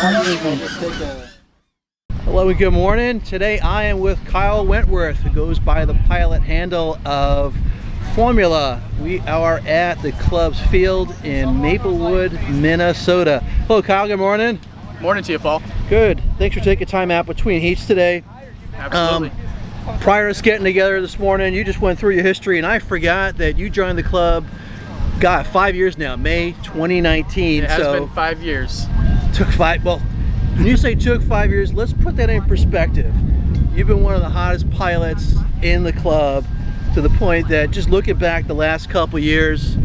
Hello and good morning. Today I am with Kyle Wentworth, who goes by the pilot handle of Formula. We are at the club's field in Maplewood, Minnesota. Hello Kyle, good morning. Morning to you, Paul. Good. Thanks for taking time out between heats today. Absolutely. Prior to us getting together this morning, you just went through your history, and I forgot that you joined the club, 5 years now, May 2019. It has been 5 years. Took five, well, when you say took 5 years, let's put that in perspective. You've been one of the hottest pilots in the club, to the point that just looking back the last couple years,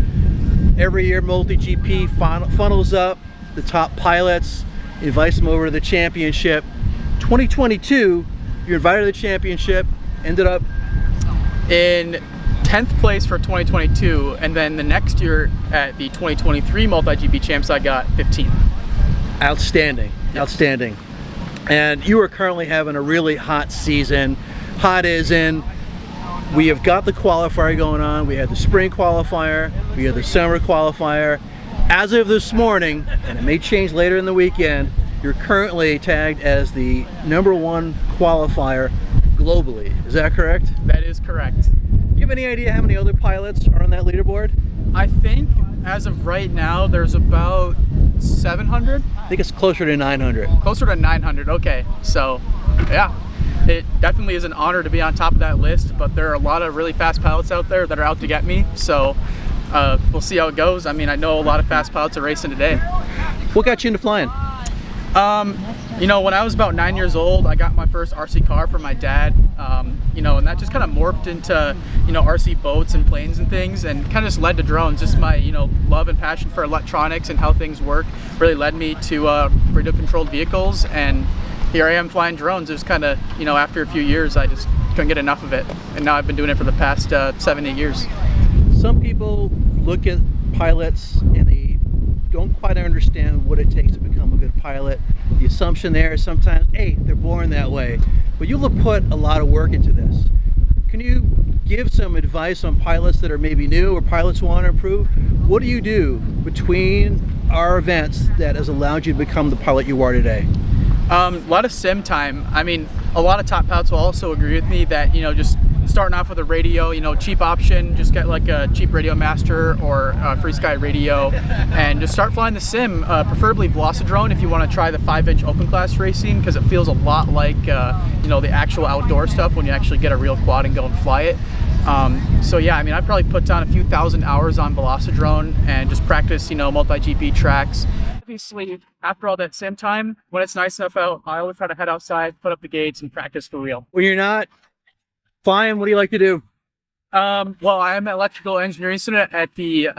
every year MultiGP funnels up the top pilots, invites them over to the championship. 2022, you're invited to the championship, ended up in 10th place for 2022, and then the next year at the 2023 MultiGP champs I got 15th. Outstanding, outstanding. And you are currently having a really hot season. Hot as in, we have got the qualifier going on. We had the spring qualifier, we had the summer qualifier. As of this morning, and it may change later in the weekend, you're currently tagged as the #1 qualifier globally. Is that correct? That is correct. Do you have any idea how many other pilots are on that leaderboard? I think as of right now there's about 700. I think it's closer to 900. Closer to 900, okay. So, yeah. It definitely is an honor to be on top of that list, but there are a lot of really fast pilots out there that are out to get me, so we'll see how it goes. I mean, I know a lot of fast pilots are racing today. What got you into flying? You know, when I was about 9 years old, I got my first RC car from my dad, you know, and that just kind of morphed into, you know, RC boats and planes and things, and kind of just led to drones. Just my, you know, love and passion for electronics and how things work really led me to radio controlled vehicles, and here I am flying drones. It was kind of, you know, after a few years, I just couldn't get enough of it, and now I've been doing it for the past 7-8 years. Some people look at pilots and they don't quite understand what it takes to become a good pilot. The assumption there is sometimes, hey, they're born that way. But you'll have put a lot of work into this. Can you give some advice on pilots that are maybe new or pilots who want to improve? What do you do between our events that has allowed you to become the pilot you are today? A lot of sim time. I mean, a lot of top pilots will also agree with me that, you know, just starting off with a radio, you know, cheap option, just get like a cheap Radio Master or a Free Sky radio, and just start flying the sim, preferably Velocidrone if you want to try the 5-inch open class racing, because it feels a lot like, you know, the actual outdoor stuff when you actually get a real quad and go and fly it. So yeah, I mean, I probably put down a few thousand hours on Velocidrone and just practice, you know, MultiGP tracks. Obviously, after all that sim time, when it's nice enough out, I always try to head outside, put up the gates, and practice for real. When you're not flying, what do you like to do? Well, I am an electrical engineering student at the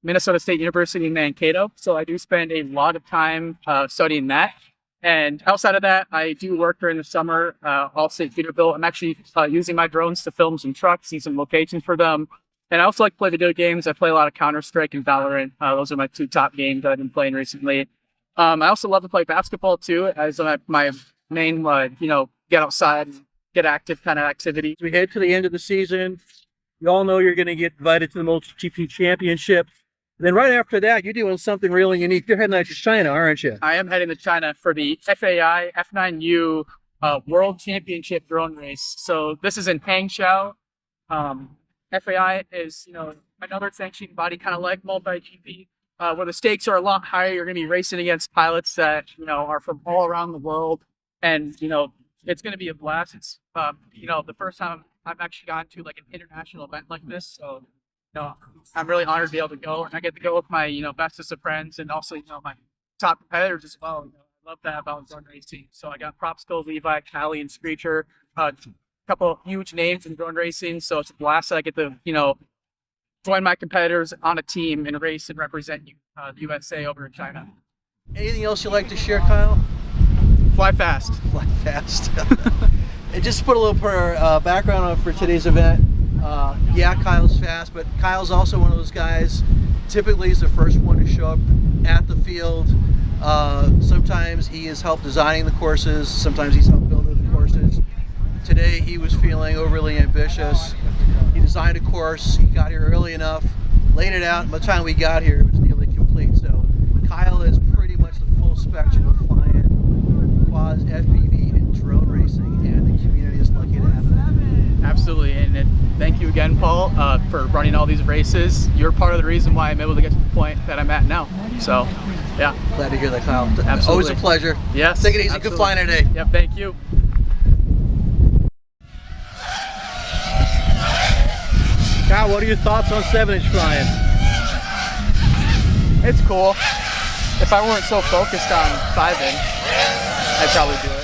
Minnesota State University in Mankato, so I do spend a lot of time studying that. And outside of that, I do work during the summer, All-State Peterbilt. I'm actually using my drones to film some trucks, see some locations for them. And I also like to play video games. I play a lot of Counter-Strike and Valorant. Those are my two top games that I've been playing recently. I also love to play basketball too, as my main, you know, get outside, get active kind of activity. We head to the end of the season. You all know you're going to get invited to the MultiGP Championship. Then right after that, you're doing something really unique. You're heading out to China, aren't you? I am heading to China for the FAI F9U World Championship drone race. So this is in Hangzhou. FAI is, you know, another sanctioning body, kind of like MultiGP, where the stakes are a lot higher. You're going to be racing against pilots that, you know, are from all around the world, and, you know, it's going to be a blast. It's, you know, the first time I've actually gone to like an international event like this, so, you know, I'm really honored to be able to go, and I get to go with my, you know, bestest of friends, and also, you know, my top competitors as well. You know, I love that about drone racing. So I got Propsko, Levi, Callie, and Screecher. Couple of huge names in drone racing, so it's a blast that I get to, you know, join my competitors on a team and race and represent the USA over in China. Anything else you'd like to share, Kyle? Fly fast. Fly fast. And just to put a little background on for today's event. Yeah, Kyle's fast, but Kyle's also one of those guys, typically he's the first one to show up at the field. Sometimes he has helped designing the courses, sometimes he's helped building the courses. Today he was feeling overly ambitious. He designed a course, he got here early enough, laid it out, and by the time we got here it was nearly complete. So Kyle is pretty much the full spectrum of flying. for running all these races. You're part of the reason why I'm able to get to the point that I'm at now. So, yeah. Glad to hear that, Kyle. Absolutely. Always a pleasure. Yes. Take it easy. Absolutely. Good flying today. Yep. Thank you. Kyle, what are your thoughts on 7-inch flying? It's cool. If I weren't so focused on 5-inch, I'd probably do it.